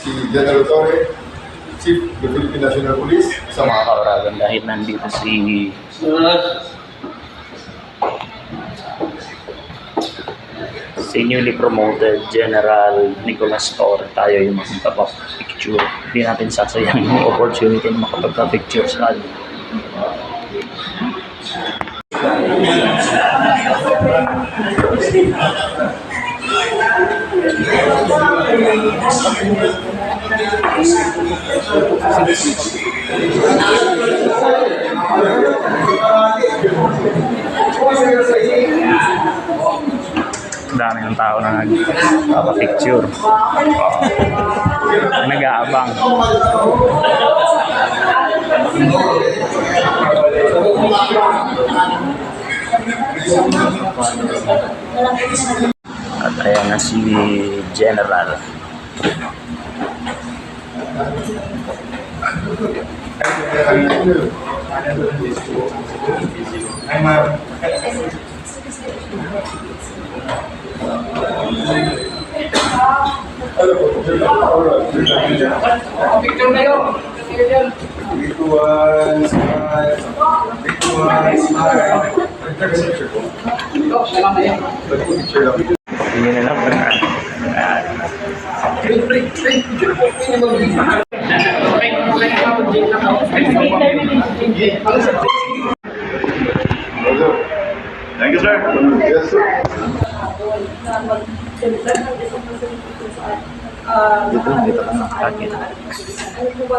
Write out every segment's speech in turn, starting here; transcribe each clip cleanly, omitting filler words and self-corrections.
si General Torre, Chief of the Philippine National Police. Sa mga kauragan dahil nandito si newly promoted General Nicolas Torre. Tayo yung makapag-picture. Hindi natin sasayang yung opportunity na makapagpa-picture sa kanya. Dami ng tao na nagpapapicture. Nag-aabang. At ayan na si General. Picture kayo. Big one, smile. Big one, smile. Picture lang. Hindi na lang ba? Thank you, sir. Yes, sir. Dito lang nakakakit. Ano po ba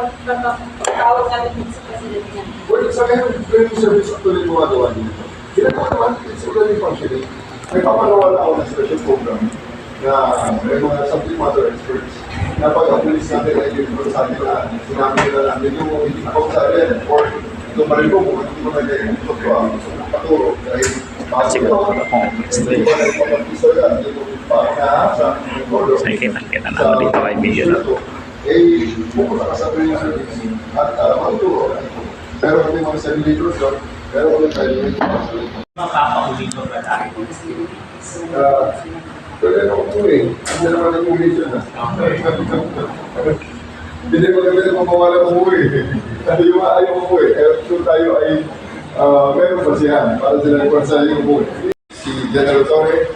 tawag natin sa president niya? Well, sa ngayon, training service actually gumagawa dito. Ginagawa naman, it's already functioning. May papanawa na ako ng special program na may mga subject matter experts na pag-apulis natin ay yung sa atin na sinabi nila natin yung hindi pa sa atin or ito pa rin po kung hindi mo na kayo ito pa paturo dahil Siguro hindi pa rin papag-isa yan ito pa naasa so kita na dito kay video na eh pupunta ka sa training service at matuturo pero kami mga simulators doon pero ulit tayo yung Mapapahuli ko ba tayo? pwede na kung tuloy. Hindi naman nag-uwi na. Hindi mo kami mawala ng uwi. Ano yung ayaw ng uwi. Kaya sure tayo ay meron pa siya para sila ipansa yung uwi. Si General Torre,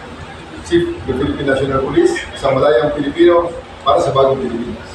Chief of the Philippine National Police, sa Malayang Pilipino para sa Bagong Pilipinas.